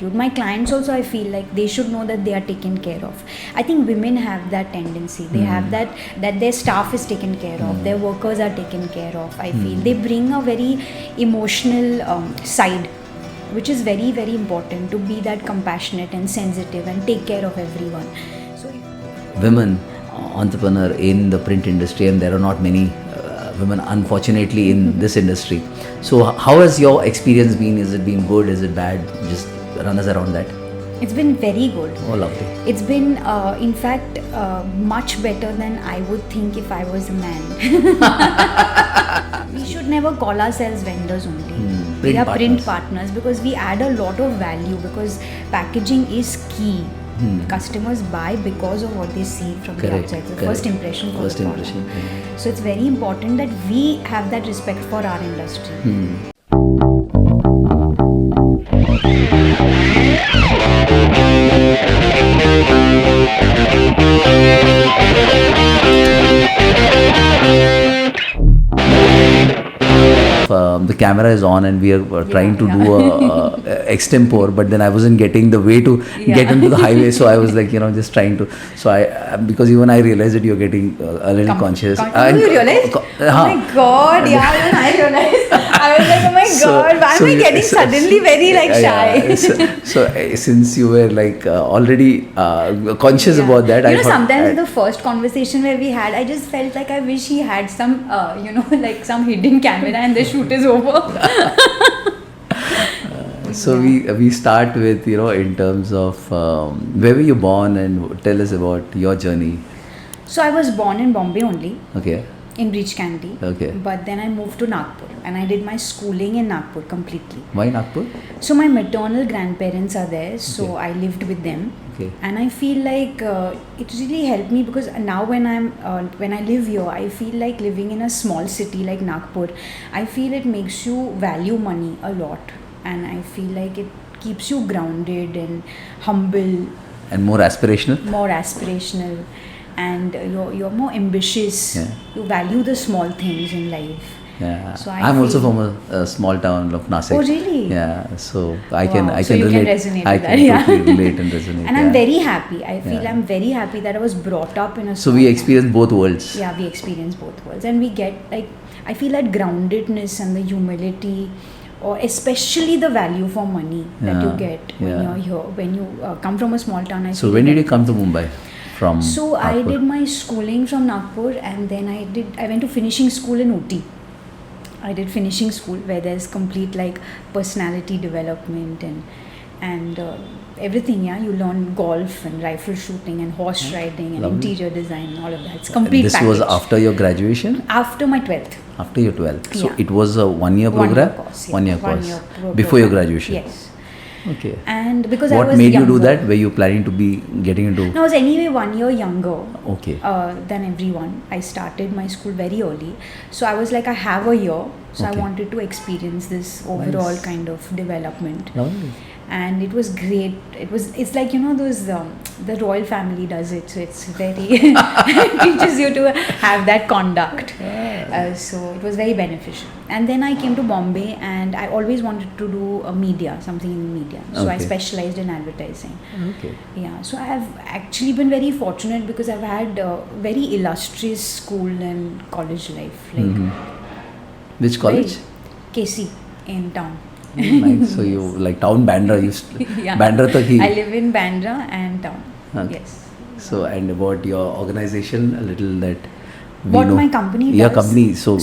My clients also, I feel like they should know that they are taken care of. I think women have that tendency. They have that their staff is taken care of, their workers are taken care of. I feel they bring a very emotional side, which is very, very important, to be that compassionate and sensitive and take care of everyone. So women entrepreneur in the print industry, and there are not many women unfortunately in this industry. So how has your experience been? Is it been good? Is it bad? Just run us around that. It's been very good. Oh, lovely. It's been, in fact, much better than I would think if I was a man. We should never call ourselves vendors only. We are print partners because we add a lot of value, because packaging is key. Customers buy because of what they see from the outside. The first impression for the product. So it's very important that we have that respect for our industry. The camera is on and we are trying to do a extempore, but then I wasn't getting the way to get into the highway, so I was like, just trying to. So I, because even I realized that you're getting a little conscious. You realized? Oh my God! Yeah, even I realized. I was like, oh my God, why am I getting suddenly very shy? So since you were already conscious about that, I thought, sometimes the first conversation where we had, I just felt like I wish he had some, some hidden camera and the shoot is over. So we start with, in terms of where were you born, and tell us about your journey. So I was born in Bombay only. Okay. In Breach Candy. Okay. But then I moved to Nagpur and I did my schooling in Nagpur completely. Why Nagpur? So my maternal grandparents are there, so I lived with them. Okay. And I feel like it really helped me, because now when I live here, I feel like living in a small city like Nagpur, I feel it makes you value money a lot, and I feel like it keeps you grounded and humble. And more aspirational? More aspirational. And you're more ambitious. Yeah. You value the small things in life. Yeah. So I'm also from a small town of Nasik. Oh really? Yeah. So I can so you relate. Can resonate I with can that. totally relate and resonate. And I'm very happy. I feel I'm very happy that I was brought up in a. So we experience both worlds. Yeah, we experience both worlds, and we get I feel that groundedness and the humility, or especially the value for money that you get when you're here, when you come from a small town. So when did you come to Mumbai? So Nagpur? I did my schooling from Nagpur, and then I went to finishing school in Ooty. I did finishing school where there's complete personality development and everything. Yeah, you learn golf and rifle shooting and horse riding and interior design and all of that. It's complete. This package. was after your graduation? After my 12th. After your 12th. So it was a 1 year program? 1 year course. 1 year course. Before your graduation? Yes. Okay. And because what I was made younger, you do that? Were you planning to be getting into? No, I was anyway 1 year younger. Okay. Than everyone. I started my school very early, so I was like, I have a year, so I wanted to experience this overall kind of development. Lovely. And it was great. It's like those the royal family does it, so it's very it teaches you to have that conduct. So it was very beneficial. And then I came to Bombay, and I always wanted to do something in media. So I specialized in advertising. Okay. Yeah. So I have actually been very fortunate, because I've had very illustrious school and college life. Which college? KC in town. Nice. So you town Bandra, Bandra tak hi. I live in Bandra and town. Okay. Yes. So, and about your organization, a little that we what know. My company does. Your company. So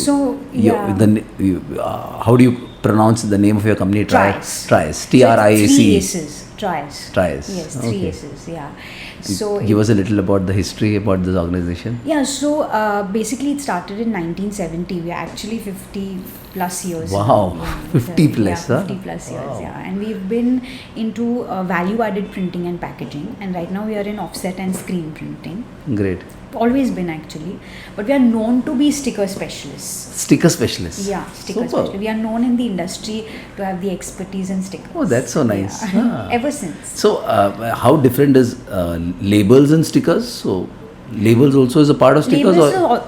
how do you pronounce the name of your company? TRIACE. TRIACE. TRIACE. 3 A's. TRIACE. TRIACE. Yes, 3 A's. Yeah. So give us a little about the history about this organization. Yeah. So basically, it started in 1970. We are actually 50 plus years. Wow. 50 plus. Yeah, 50 plus years. Wow. Yeah. And we've been into value-added printing and packaging, and right now we are in offset and screen printing. Great. Always been actually, but we are known to be sticker specialists. Sticker specialists. Yeah, sticker specialists. We are known in the industry to have the expertise in stickers. Oh, that's so nice. Yeah. Ever since. So, how different is labels and stickers? So, labels also is a part of stickers?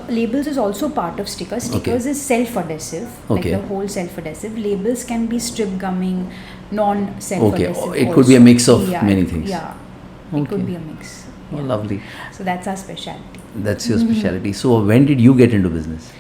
Labels is also part of stickers. Stickers is self-adhesive, like the whole self-adhesive. Labels can be strip gumming, non-self-adhesive. Okay, it could be a mix of many things. Yeah, Okay. it could be a mix. Oh, lovely. So that's our specialty. That's your specialty. So when did you get into business?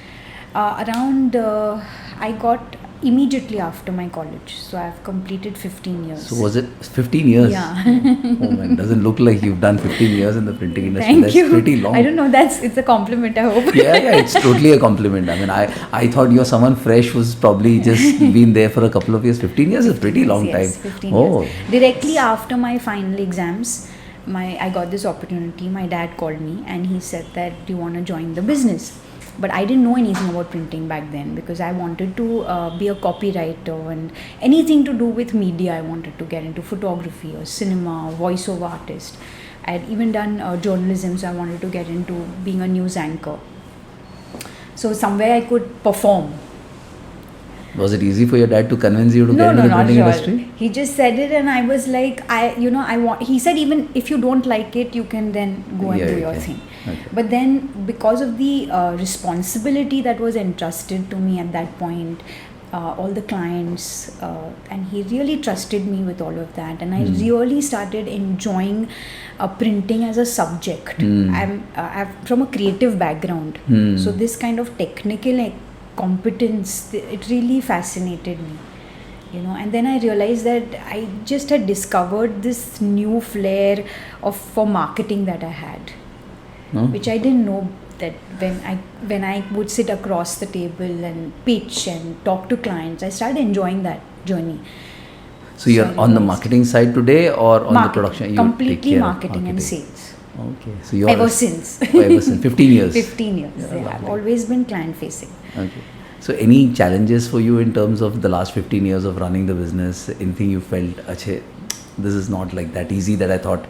I got immediately after my college. So I've completed 15 years. So was it 15 years? Yeah. Oh man, doesn't look like you've done 15 years in the printing industry. Thank That's you. pretty long. I don't know. It's a compliment, I hope. Yeah, it's totally a compliment. I mean, I thought you're someone fresh who's probably just been there for a couple of years. 15 years is a pretty long time. 15 Oh. years. Directly after my final exams, I got this opportunity. My dad called me and he said that, do you want to join the business? But I didn't know anything about printing back then because I wanted to be a copywriter and anything to do with media. I wanted to get into photography or cinema, voiceover artist. I had even done journalism, so I wanted to get into being a news anchor. So somewhere I could perform. Was it easy for your dad to convince you to get into the printing industry? He just said it and I was like, he said even if you don't like it, you can then go and do your thing. Okay. But then because of the responsibility that was entrusted to me at that point, all the clients, and he really trusted me with all of that, and I really started enjoying printing as a subject. I'm from a creative background, so this kind of technical competence, it really fascinated me, and then I realized that I just had discovered this new flair for marketing that I had, which I didn't know, that when I would sit across the table and pitch and talk to clients, I started enjoying that journey. So you're on the marketing side today or on the production? Completely marketing and sales. Okay. So you're ever since 15 years. 15 years. Yeah, I've always been client facing. Okay. So any challenges for you in terms of the last 15 years of running the business? Anything you felt, Achhe, this is not like that easy that I thought?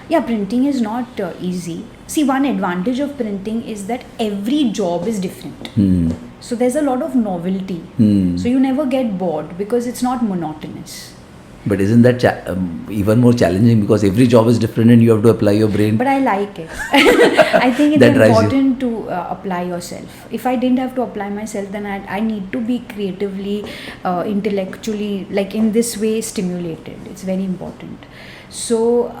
Yeah, printing is not easy. See, one advantage of printing is that every job is different. So there's a lot of novelty. So you never get bored because it's not monotonous. But isn't that even more challenging because every job is different and you have to apply your brain? But I like it. I think it's important to apply yourself. If I didn't have to apply myself, then I need to be creatively, intellectually, like in this way, stimulated. It's very important. So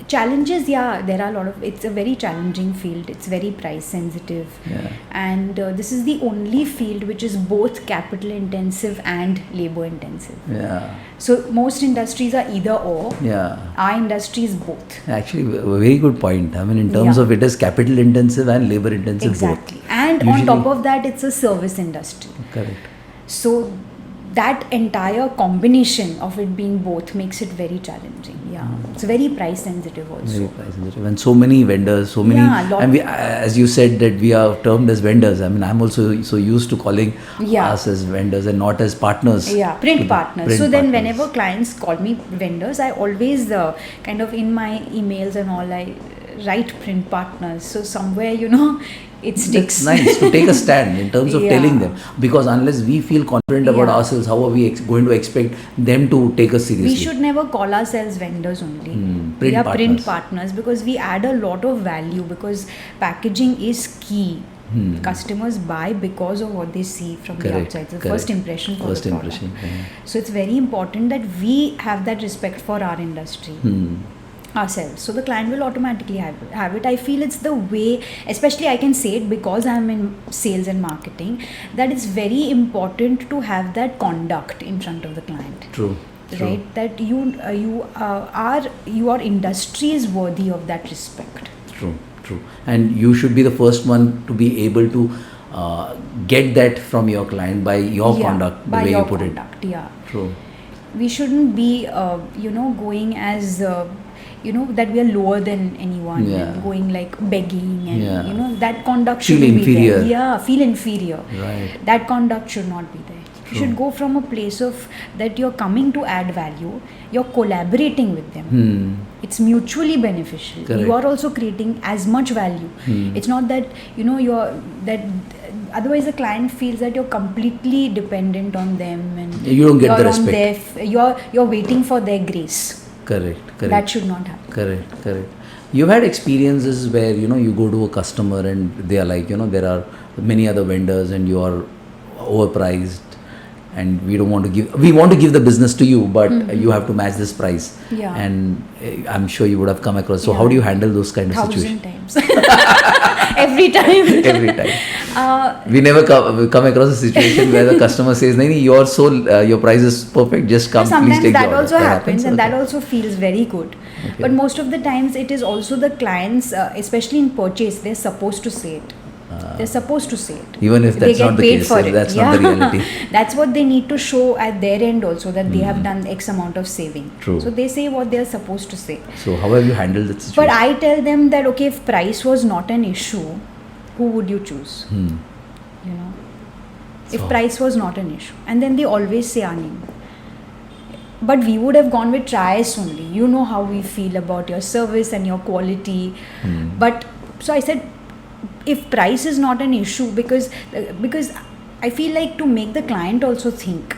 challenges, there are a lot of, it's a very challenging field. It's very price sensitive. Yeah. And this is the only field which is both capital intensive and labor intensive. Yeah. So most industries are either or. Yeah. Our industry is both. Actually, a very good point. I mean, in terms of it is capital intensive and labor intensive exactly. both. And usually, on top of that, it's a service industry. Correct. So that entire combination of it being both makes it very challenging. Yeah, it's very price sensitive also. Very price sensitive, and so many vendors, so many. And we, as you said, that we are termed as vendors. I mean, I'm also so used to calling us as vendors and not as partners. Yeah, print partners. So then, whenever clients call me vendors, I always kind of in my emails and all, I write print partners. So somewhere, it sticks. It's nice to take a stand in terms of telling them, because unless we feel confident about ourselves, how are we going to expect them to take us seriously? We should never call ourselves vendors only. We are print partners because we add a lot of value, because packaging is key. Customers buy because of what they see from the outside. The first impression for the product. So it's very important that we have that respect for our industry. Ourselves, so the client will automatically have it. I feel it's the way, especially I can say it because I'm in sales and marketing, that it's very important to have that conduct in front of the client. True. Right, that your industry is worthy of that respect. True. And you should be the first one to be able to get that from your client by your conduct, the way you put it. Yeah. True. We shouldn't be, going as that we are lower than anyone, and going like begging and that conduct should be there. Yeah, feel inferior. Right. That conduct should not be there. You should go from a place of that you're coming to add value, you're collaborating with them. It's mutually beneficial. Correct. You are also creating as much value. It's not that otherwise the client feels that you're completely dependent on them and you don't get the respect. You're waiting for their grace. Correct. That should not happen. Correct. You've had experiences where you go to a customer and they are like, there are many other vendors and you are overpriced. and we want to give the business to you, but you have to match this price. Yeah. And I'm sure you would have come across. So Yeah. how do you handle those kind of 1,000 situations? times. Every time. Every time. We never come across a situation where the customer says, "Nahi, your price is perfect. Just come, please Sometimes take that the order." also happens, and Okay. that also feels very good. Okay. But most of the times, it is also the clients, especially in purchase, they're supposed to say it. They're supposed to say it. Even if They that's get not the paid case, for if it. that's not the reality. That's what they need to show at their end also, that they have done X amount of saving. True. So they say what they're supposed to say. So how have you handled that situation? But I tell them that, okay, if price was not an issue, who would you choose? You know, if So- price was not an issue. And then they always say our name. But we would have gone with TRIACE only. You know how we feel about your service and your quality. But so I said, if price is not an issue, because I feel like to make the client also think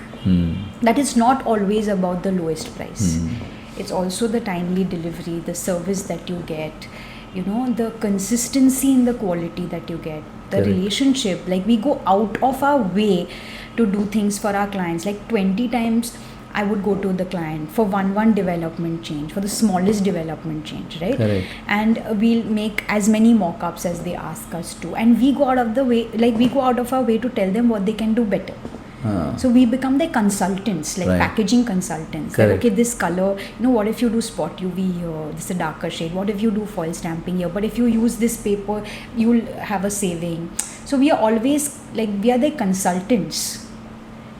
that it's not always about the lowest price. It's also the timely delivery, the service that you get, you know, the consistency in the quality that you get, the Correct. relationship. Like, we go out of our way to do things for our clients. Like 20 times I would go to the client for one development change, for the smallest development change, right? Correct. And we'll make as many mock-ups as they ask us to, and we go out of the way, like we go out of our way to tell them what they can do better. So we become their consultants, like Right. packaging consultants. Correct. Like, okay, this color, you know, what if you do spot UV here, this is a darker shade, what if you do foil stamping here, but if you use this paper, you'll have a saving. So we are always, like, we are the consultants,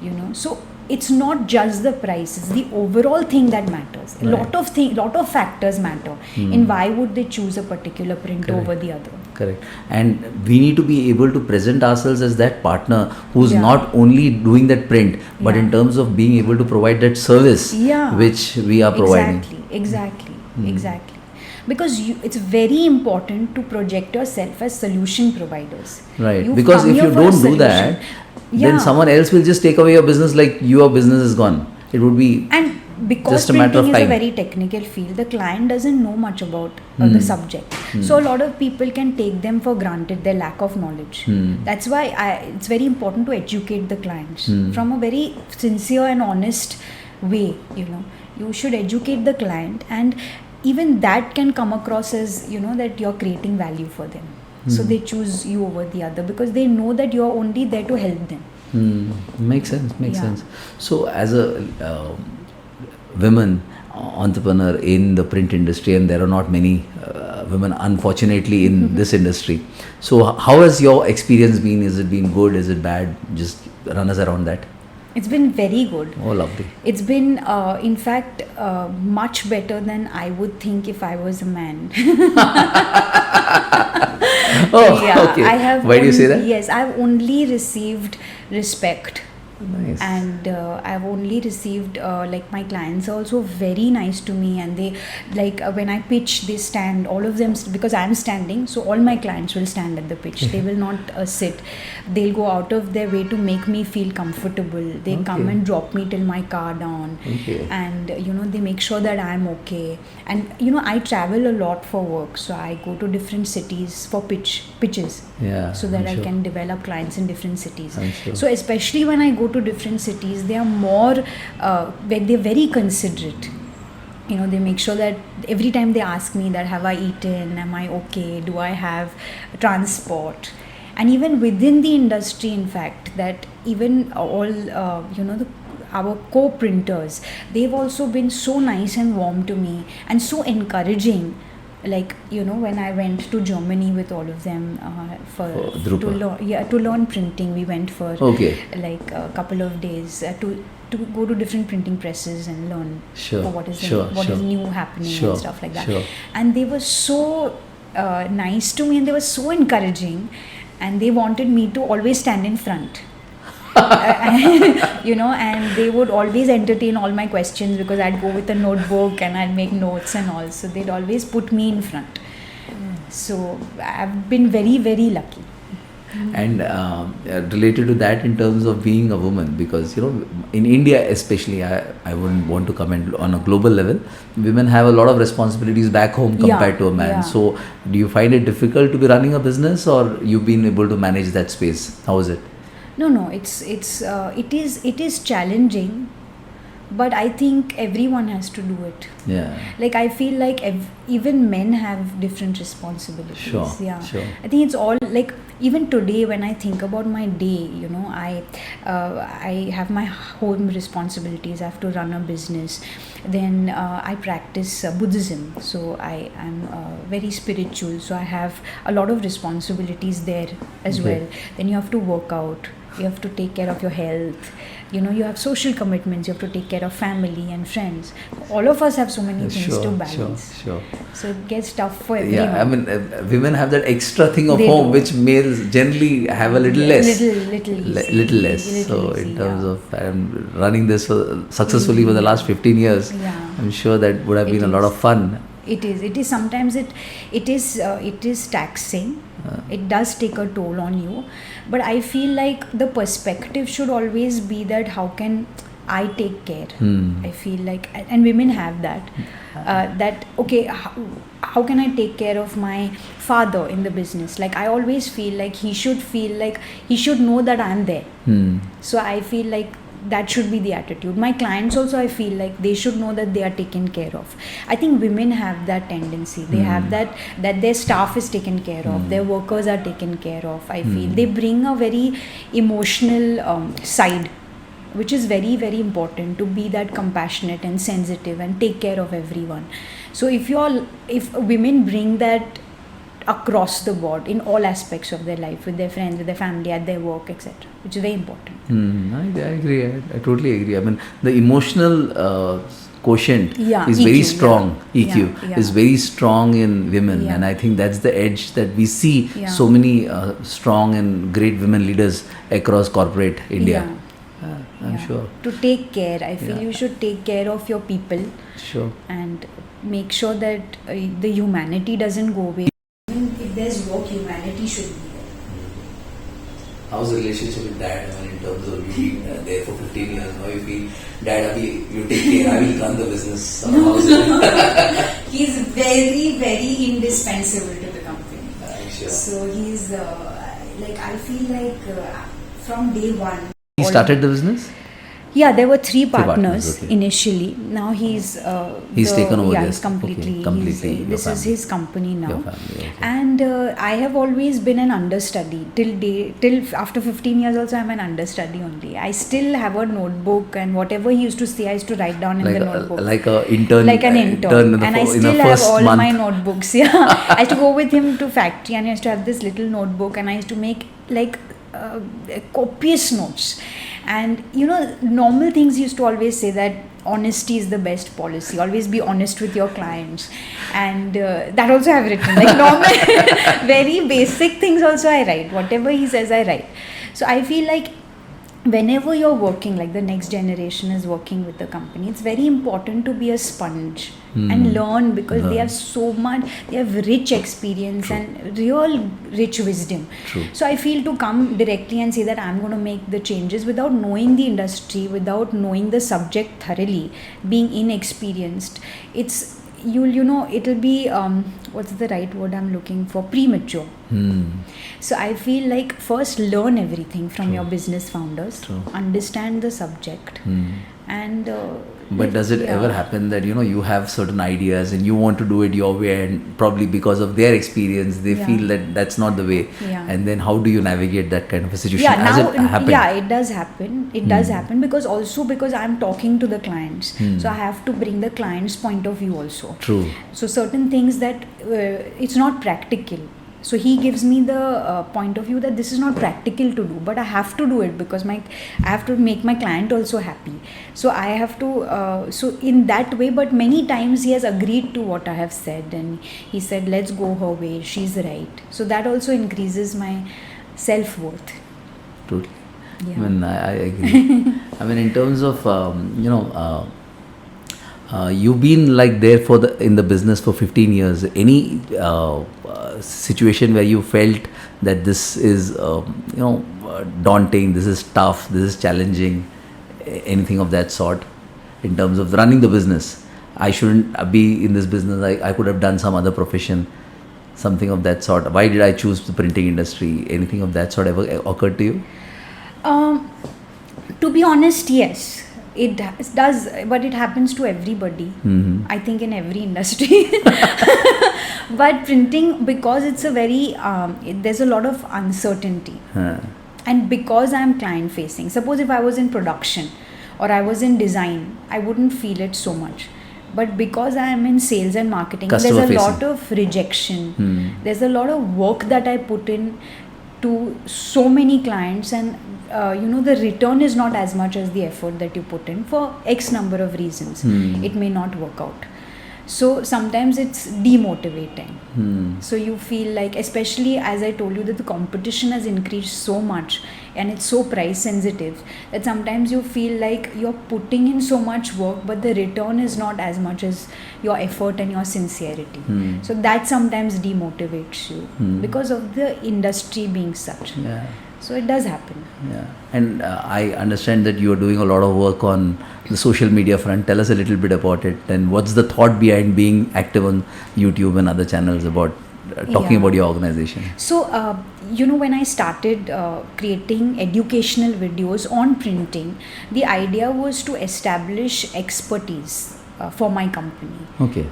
you know. So it's not just the price, it's the overall thing that matters. A Right. lot of factors matter in why would they choose a particular print Correct. over the other. Correct. And we need to be able to present ourselves as that partner who's Yeah. not only doing that print, but Yeah. in terms of being able to provide that service Yeah. which we are providing. Exactly. Because it's very important to project yourself as solution providers. Right. You've Because come if here you for a don't do solution. that, Yeah. then someone else will just take away your business, like your business is gone. It would be And because just a matter printing of is a time. very technical field, the client doesn't know much about the subject. So a lot of people can take them for granted, their lack of knowledge. That's why it's very important to educate the clients from a very sincere and honest way. You know, you should educate the client, and even that can come across as, you know, that you're creating value for them. So they choose you over the other because they know that you're only there to help them. Makes sense. Yeah. So as a women entrepreneur in the print industry, and there are not many women unfortunately in this industry, so how has your experience been? Is it been good? Is it bad? Just run us around that. It's been very good. Oh, lovely. It's been, in fact, much better than I would think if I was a man. Oh, Yeah, okay. I have. Why do you say that? Yes, I've only received respect. Nice. And I've only received, like, my clients are also very nice to me, and they, like, when I pitch, they stand, all of them, because I'm standing, so all my clients will stand at the pitch. They will not sit. They'll go out of their way to make me feel comfortable. They come Okay. and drop me till my car down. Okay. And, you know, they make sure that I'm okay. And, you know, I travel a lot for work, so I go to different cities for pitches. Yeah, So that I'm I sure. can develop clients in different cities. I'm sure. So especially when I go to different cities, they are more, they're very considerate. You know, they make sure that every time they ask me that, have I eaten, am I okay, do I have transport? And even within the industry, in fact, that even all, you know, our co-printers, they've also been so nice and warm to me and so encouraging. Like, you know, when I went to Germany with all of them Drupa. to learn printing, we went for Okay. like a couple of days to go to different printing presses and learn Sure, for what is sure. new happening Sure, and stuff like that. sure. And they were so nice to me, and they were so encouraging, and they wanted me to always stand in front. You know, and they would always entertain all my questions because I'd go with a notebook and I'd make notes and all. So they'd always put me in front. So I've been very, very lucky. And related to that, in terms of being a woman, because, you know, in India especially, I wouldn't want to comment on a global level, women have a lot of responsibilities back home compared to a man. Yeah. So do you find it difficult to be running a business, or you've been able to manage that space? How is it? No, it is challenging, but I think everyone has to do it. Yeah. Like I feel like even men have different responsibilities. Sure, Yeah. sure. I think it's all like, even today when I think about my day, you know, I have my home responsibilities. I have to run a business. Then I practice Buddhism, so I am very spiritual. So I have a lot of responsibilities there as Okay. well. Then you have to work out. You have to take care of your health. You know, you have social commitments. You have to take care of family and friends. All of us have so many things to balance. Sure. So it gets tough for everyone. Yeah, I mean, women have that extra thing of They home, do. which males generally have a little less. Little easy. Little less. Little So, in easy, terms yeah. of running this successfully for the last 15 years, Yeah. I'm sure that would have It been a lot is. of fun. It is. Sometimes it is taxing. It does take a toll on you, but I feel like the perspective should always be that how can I take care. I feel like, and women have that. That okay, how can I take care of my father in the business? Like I always feel like he should know that I'm there. So I feel like that should be the attitude. My clients also, I feel like they should know that they are taken care of. I think women have that tendency. They have that their staff is taken care of, their workers are taken care of. I feel they bring a very emotional side, which is very, very important, to be that compassionate and sensitive and take care of everyone. So if women bring that across the board in all aspects of their life, with their friends, with their family, at their work, etc., which is very important. I agree. I totally agree. I mean, the emotional quotient Yeah, is EQ, very strong. yeah. EQ Yeah. is very strong in women, Yeah. and I think that's the edge that we see Yeah. so many strong and great women leaders across corporate India. I'm Yeah. sure. To take care, I feel Yeah. you should take care of your people Sure. and make sure that the humanity doesn't go away. Even if there's work, humanity should be there. How's the relationship with dad? I mean, in terms of you being there for 15 years now, you feel, Dad, you take care, I will run the business. How's it? He's very, very indispensable to the company. I'm sure. So he's like, I feel like from day one. He started the business? Yeah, there were three partners, partners okay. initially. Now he's taken over yeah, this. he's completely. Okay, completely your This is family. his company now. Your family, okay. And I have always been an understudy till after 15 years. Also, I'm an understudy only. I still have a notebook, and whatever he used to say, I used to write down in the notebook. Like an intern. Like an intern, in the and I in the still have first all month. my notebooks. Yeah, I used to go with him to factory, and I used to have this little notebook, and I used to make like copious notes. And you know, normal things used to always say that honesty is the best policy. Always be honest with your clients, and that also I have written. Like normal, very basic things also I write. Whatever he says, I write. So I feel like whenever you're working, like the next generation is working with the company, it's very important to be a sponge and learn, because they have so much, they have rich experience. True. And real rich wisdom. True. So I feel to come directly and say that I'm going to make the changes without knowing the industry, without knowing the subject thoroughly, being inexperienced, it's it'll be what's the right word I'm looking for, premature. So I feel like first learn everything from True. your business founders. True. Understand the subject. And but does it ever happen that you have certain ideas and you want to do it your way, and probably because of their experience they feel that that's not the way, and then how do you navigate that kind of a situation? Has it happened? Yeah, it does happen. It does happen, because I'm talking to the clients, so I have to bring the client's point of view also. True. So certain things that it's not practical. So he gives me the point of view that this is not practical to do, but I have to do it because I have to make my client also happy. So I have to, so in that way, but many times he has agreed to what I have said, and he said, let's go her way, she's right. So that also increases my self-worth. Totally. Yeah. I mean, I agree. I mean, in terms of, you've been like there in the business for 15 years. Any situation where you felt that this is, daunting, this is tough, this is challenging, anything of that sort, in terms of running the business? I shouldn't be in this business. I could have done some other profession, something of that sort. Why did I choose the printing industry? Anything of that sort ever occurred to you? To be honest, yes. Does, but it happens to everybody. I think in every industry. But printing, because it's a very, there's a lot of uncertainty. And because I'm client facing, suppose if I was in production or I was in design, I wouldn't feel it so much. But because I am in sales and marketing, Customer there's a facing. lot of rejection. There's a lot of work that I put in to so many clients, and the return is not as much as the effort that you put in for X number of reasons. It may not work out. So sometimes it's demotivating. So you feel like, especially as I told you, that the competition has increased so much and it's so price sensitive, that sometimes you feel like you're putting in so much work but the return is not as much as your effort and your sincerity. So that sometimes demotivates you because of the industry being such. So it does happen. And I understand that you are doing a lot of work on the social media front. Tell us a little bit about it, and what's the thought behind being active on YouTube and other channels about talking about your organization? So, when I started creating educational videos on printing, the idea was to establish expertise for my company. Okay.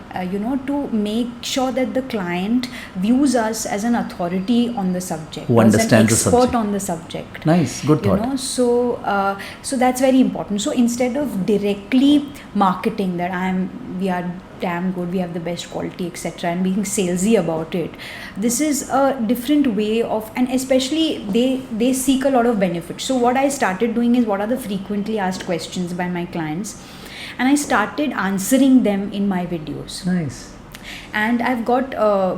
To make sure that the client views us as an authority on the subject, who as understands an the expert subject. on the subject. Nice, good thought. So that's very important. So instead of directly marketing that we are damn good, we have the best quality, etc., and being salesy about it, this is a different way of, and especially they seek a lot of benefits. So what I started doing is, what are the frequently asked questions by my clients, and I started answering them in my videos. Nice. And I've got,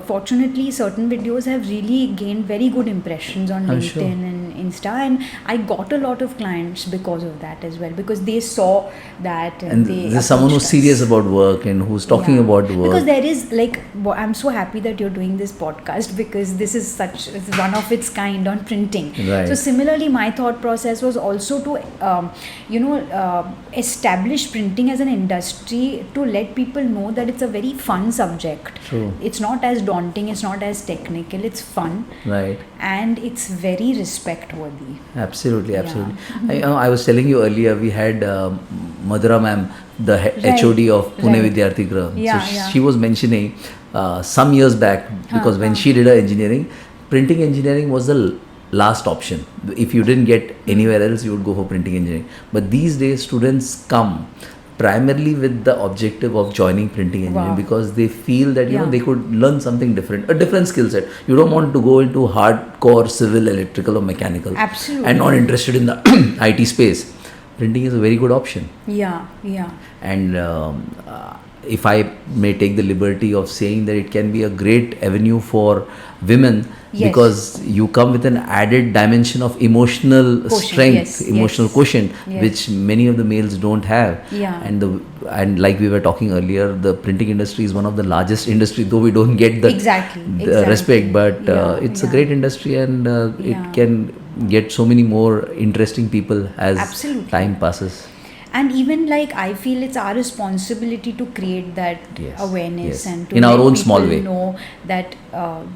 fortunately, certain videos have really gained very good impressions on LinkedIn and Insta, and I got a lot of clients because of that as well, because they saw that. And there's someone who's serious about work and who's talking about work. Because there is, I'm so happy that you're doing this podcast, because this is it's one of its kind on printing. Right. So similarly, my thought process was also to, establish printing as an industry, to let people know that it's a very fun subject. True. It's not as daunting, it's not as technical, it's fun. Right. And it's very respect worthy. Absolutely. I was telling you earlier, we had Madhura ma'am, the HOD of Pune Vidyarthi Graha. So she was mentioning some years back, because when she did her engineering, printing engineering was the last option. If you didn't get anywhere else, you would go for printing engineering. But these days, students come primarily with the objective of joining printing engineering, because they feel that they could learn something different, a different skill set. You don't want to go into hardcore civil, electrical or mechanical. Absolutely. And not interested in the IT space. Printing is a very good option. And if I may take the liberty of saying that it can be a great avenue for women, because you come with an added dimension of emotional strength, emotional quotient, which many of the males don't have. And like we were talking earlier, the printing industry is one of the largest industry, though we don't get the respect, but it's a great industry, and it can get so many more interesting people as time passes. And even I feel it's our responsibility to create that awareness and to in our own let small people way know that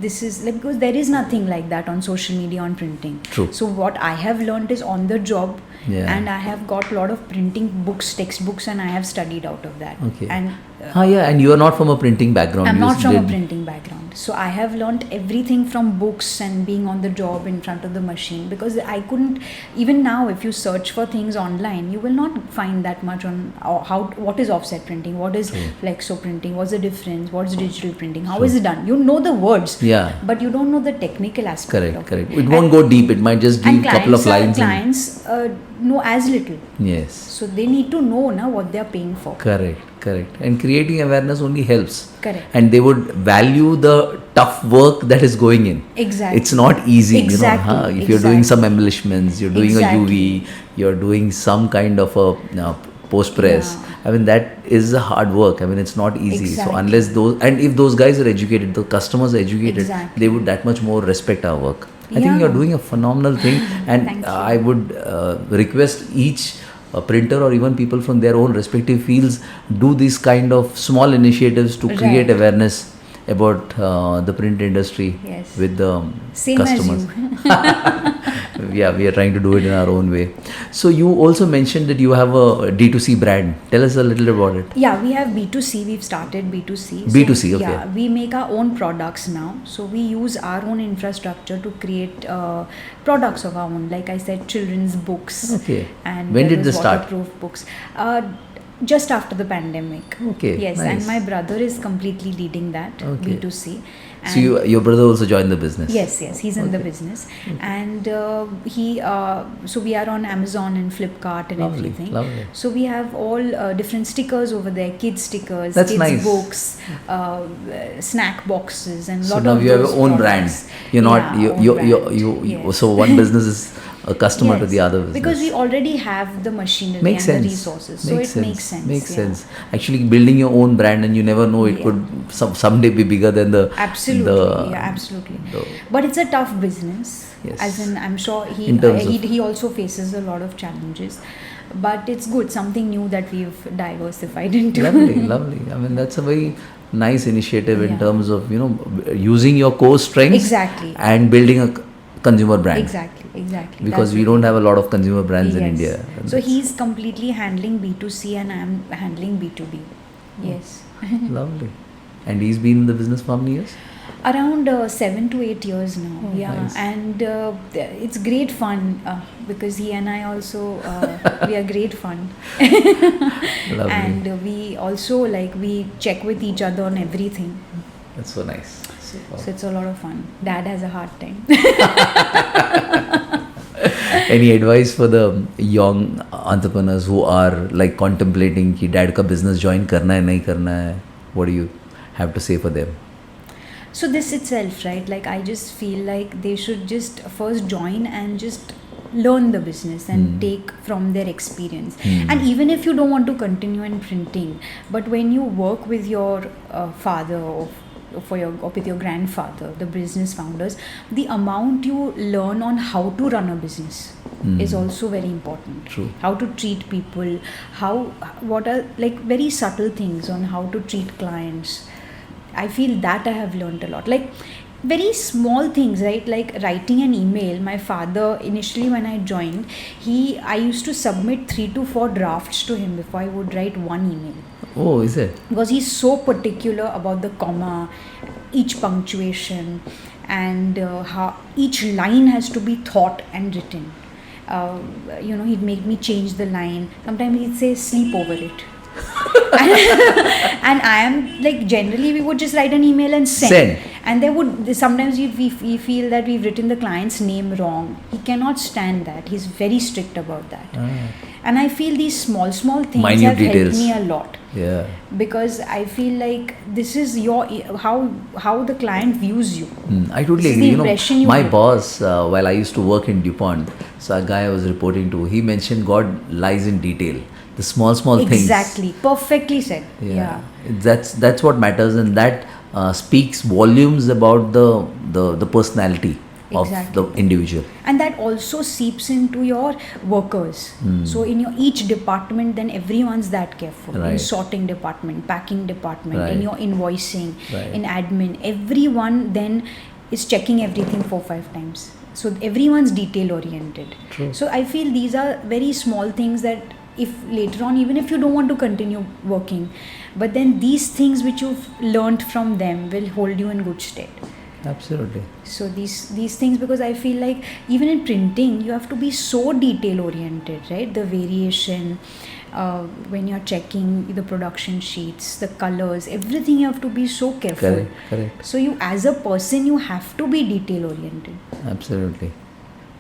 this is, because there is nothing like that on social media on printing. True. So what I have learned is on the job, and I have got a lot of printing books, textbooks, and I have studied out of that. Okay. And and you are not from a printing background. I'm not from a printing background. So I have learned everything from books and being on the job in front of the machine, because I couldn't, even now if you search for things online, you will not find that much on what is offset printing, what is flexo printing, what's the difference, what's digital printing, how is it done. You know the words, but you don't know the technical aspect. Correct. It won't go deep. It might just give a couple of lines. Clients know as little. Yes. So they need to know what they are paying for. Correct. And creating awareness only helps. Correct. And they would value the tough work that is going in. Exactly. It's not easy. Exactly. If you're doing some embellishments, you're doing a UV, you're doing some kind of a post press. I mean, that is a hard work. I mean, it's not easy. So unless if those guys are educated, the customers are educated, they would that much more respect our work. I think you're doing a phenomenal thing, and I would request each printer or even people from their own respective fields do these kind of small initiatives to create awareness about the print industry Yes. with the Same customers. as you. Yeah, we are trying to do it in our own way. So you also mentioned that you have a D2C brand. Tell us a little about it. Yeah, we have B2C. We've started B2C. B2C, okay. Yeah, we make our own products now. So we use our own infrastructure to create products of our own. Like I said, children's books. Okay. And When there did was this start? waterproof books. Just after the pandemic. Okay, Yes, nice. and my brother is completely leading that Okay. B2C. So your brother also joined the business? Yes, he's in the Okay. business, and so we are on Amazon and Flipkart and Lovely, everything. lovely. So we have all different stickers over there, kids stickers, That's kids nice. books, snack boxes, and So lot now of you have those your own brand. products. You're not Yeah, own brand. Yes. So one business is a customer to Yes, the other business. because we already have the machinery Makes and sense. the resources, so it makes sense. Makes yeah. sense. Actually, building your own brand, and you never know, it Yeah. could someday be bigger than the Absolutely, absolutely. the- But it's a tough business. Yes. As in, I'm sure In terms he also faces a lot of challenges, but it's good. Something new that we've diversified into. lovely, lovely. I mean, that's a very nice initiative in Yeah. terms of using your core strengths Exactly. and building a consumer brand. Exactly. Because That's we the don't thing. have a lot of consumer brands in Yes. India. And So that's he's completely handling B2C and I'm handling B2B. Yes. lovely. And he's been in the business for how many years? Around 7 to 8 years now. Oh, yeah, nice. and it's great fun because he and I also we are great fun. Lovely. And we also we check with each other on everything. That's so nice. So it's a lot of fun. Dad has a hard time. Any advice for the young entrepreneurs who are contemplating कि dad का business join करना है नहीं करना है? What do you have to say for them? So this itself, right? I just feel like they should just first join and just learn the business and take from their experience. And even if you don't want to continue in printing, but when you work with your father or with your grandfather, the business founders, the amount you learn on how to run a business is also very important. True. How to treat people, what are very subtle things on how to treat clients. I feel that I have learned a lot. Very small things, right? Like writing an email. My father, initially when I joined, I used to submit 3 to 4 drafts to him before I would write one email. Oh, is it? Because he's so particular about the comma, each punctuation, and how each line has to be thought and written. He'd make me change the line. Sometimes he'd say, sleep over it. And I am generally we would just write an email and send. And sometimes we feel that we've written the client's name wrong. He cannot stand that. He's very strict about that. And I feel these small things Minute have details. helped me a lot. Yeah. Because I feel like this is how the client views you. I totally This is agree. the impression you My give. boss, while I used to work in DuPont, so a guy I was reporting to, he mentioned God lies in detail. The small things. Exactly. Perfectly said. Yeah. That's what matters, and that speaks volumes about the personality Exactly. of the individual. And that also seeps into your workers. So in your each department, then everyone's that careful. Right. In sorting department, packing department, Right. in your invoicing, Right. in admin, everyone then is checking everything 4-5 times. So everyone's detail oriented. True. So I feel these are very small things that if later on, even if you don't want to continue working, but then these things which you've learned from them will hold you in good stead. Absolutely. So these things, because I feel like even in printing you have to be so detail oriented, right? The variation, when you're checking the production sheets, the colors, everything you have to be so careful. Correct. So you as a person you have to be detail oriented. Absolutely.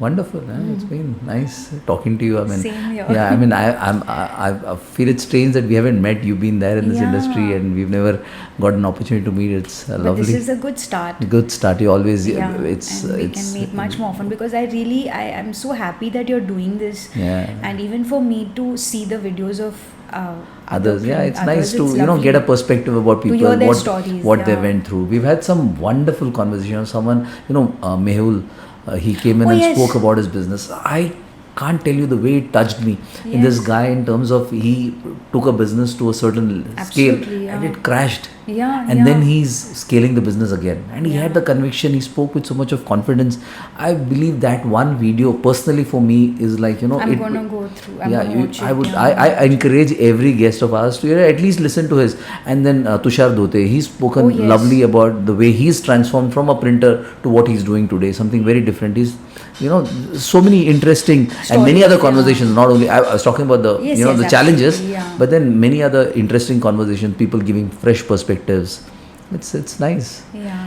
Wonderful. It's been nice talking to you. I mean, Same here. yeah. I mean, I feel it's strange that we haven't met. You've been there in this industry, and we've never got an opportunity to meet. It's But lovely. this is a good start. Good start. You always. Yeah, It's. and we can meet much more often, because I am so happy that you're doing this. Yeah. And even for me to see the videos of Others, yeah, it's others, nice to it's lovely. get a perspective about people, hear their stories, what they yeah. went through. We've had some wonderful conversations. Someone, Mehul, he came in Oh, and yes. spoke about his business. I can't tell you the way it touched me. In this Yes. guy, in terms of he took a business to a certain Absolutely, scale, yeah. and it crashed. and then he's scaling the business again, and he had the conviction. He spoke with so much of confidence. I believe that one video personally for me is like, you know, I'm gonna go through. I encourage every guest of ours to at least listen to his. And then Tushar Dhote, he's spoken lovely about the way he's transformed from a printer to what he's doing today, something very different. He's, you know, so many interesting stories, and many other conversations. Not only I was talking about the the challenges, but then many other interesting conversations, people giving fresh perspectives. It's nice.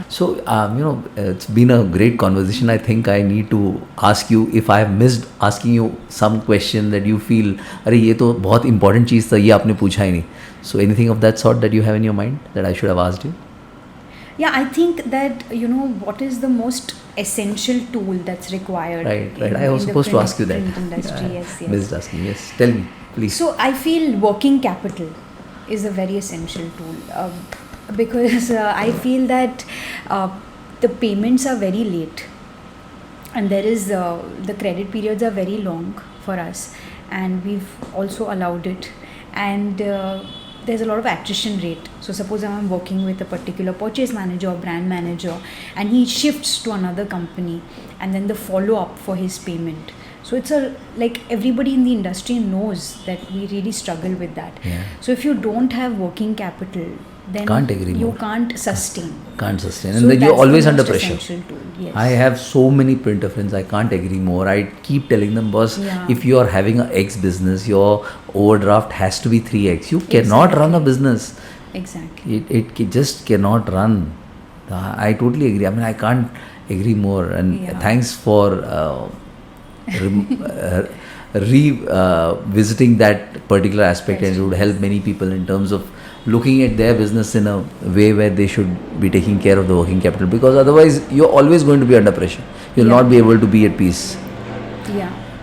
So you know, it's been a great conversation. I think I need to ask you if I have missed asking you some question that you feel, अरे ये तो बहुत important चीज़ था, ये आपने पूछा ही नहीं. So anything of that sort that you have in your mind that I should have asked you? Yeah, I think that, you know, what is the most essential tool that's required? Right. I was supposed to ask you that. Industry, yes. Missed asking. Yes. Tell me, please. So I feel working capital is a very essential tool because I feel that the payments are very late, and there is the credit periods are very long for us, and we've also allowed it, and there's a lot of attrition rate. So suppose I'm working with a particular purchase manager or brand manager, and he shifts to another company, and then the follow up for his payment. So it's like everybody in the industry knows that we really struggle with that. So if you don't have working capital, then you can't sustain. And then you're always under pressure. I have so many printer friends, I can't agree more. I keep telling them, boss, if you are having an X business, your overdraft has to be 3X. You cannot run a business. Exactly. It just cannot run. I totally agree. I mean, I can't agree more. And thanks for revisiting that particular aspect, and it would help many people in terms of looking at their business in a way where they should be taking care of the working capital, because otherwise you're always going to be under pressure. You'll not be able to be at peace.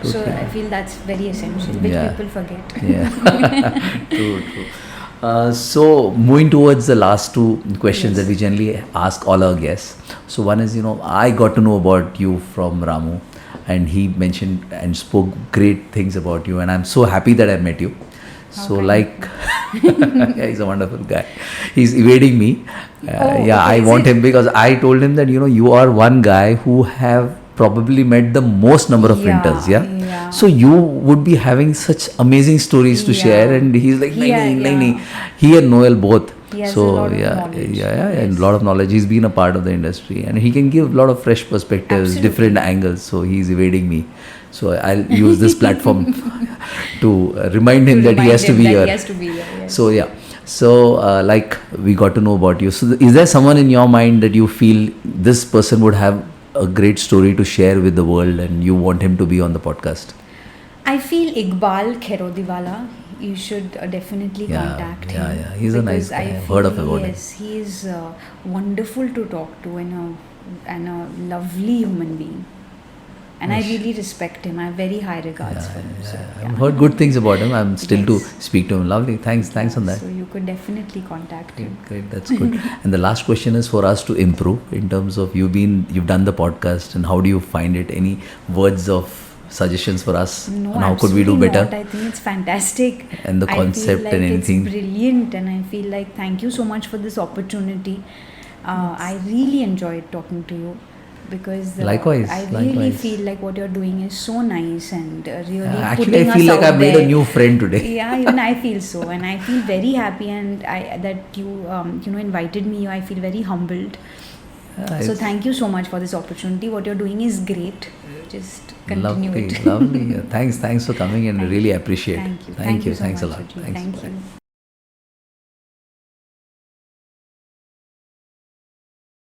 So I feel that's very essential, which people forget. True. So moving towards the last two questions that we generally ask all our guests. So one is, you know, I got to know about you from Ramu, and he mentioned and spoke great things about you, and I'm so happy that I met you. So he's a wonderful guy. He's evading me. I want him because I told him that, you know, you are one guy who have probably met the most number of printers. So you would be having such amazing stories to share, and he's like, nahi. He and Noel both. So and a lot of knowledge. He's been a part of the industry, and he can give a lot of fresh perspectives, different angles. So he's evading me. So I'll use this platform to remind him that he has to be here. So like we got to know about you. So is there someone in your mind that you feel this person would have a great story to share with the world, and you want him to be on the podcast? I feel Iqbal Kherodiwala. You should definitely contact him. He's a nice guy. I've heard of him. Yes, he is wonderful to talk to, and a lovely human being. And I really respect him. I have very high regards for him. I've heard good things about him. I'm still to speak to him. Lovely. Thanks on that. So you could definitely contact him. Great. That's good. And the last question is for us to improve in terms of you've done the podcast, and how do you find it? Any words of suggestions for us? No, and how could we do better? I think it's fantastic. And the concept and anything. It's brilliant, and I feel like thank you so much for this opportunity. I really enjoyed talking to you. Because likewise, I really feel like what you're doing is so nice, and really actually I feel like I've made a new friend today. Even I feel so, and I feel very happy, and that you invited me. I feel very humbled. So thank you so much for this opportunity. What you're doing is great. Just continue it. Lovely. Thanks for coming, and really appreciate. Thank you. Thanks so a lot. Thank you.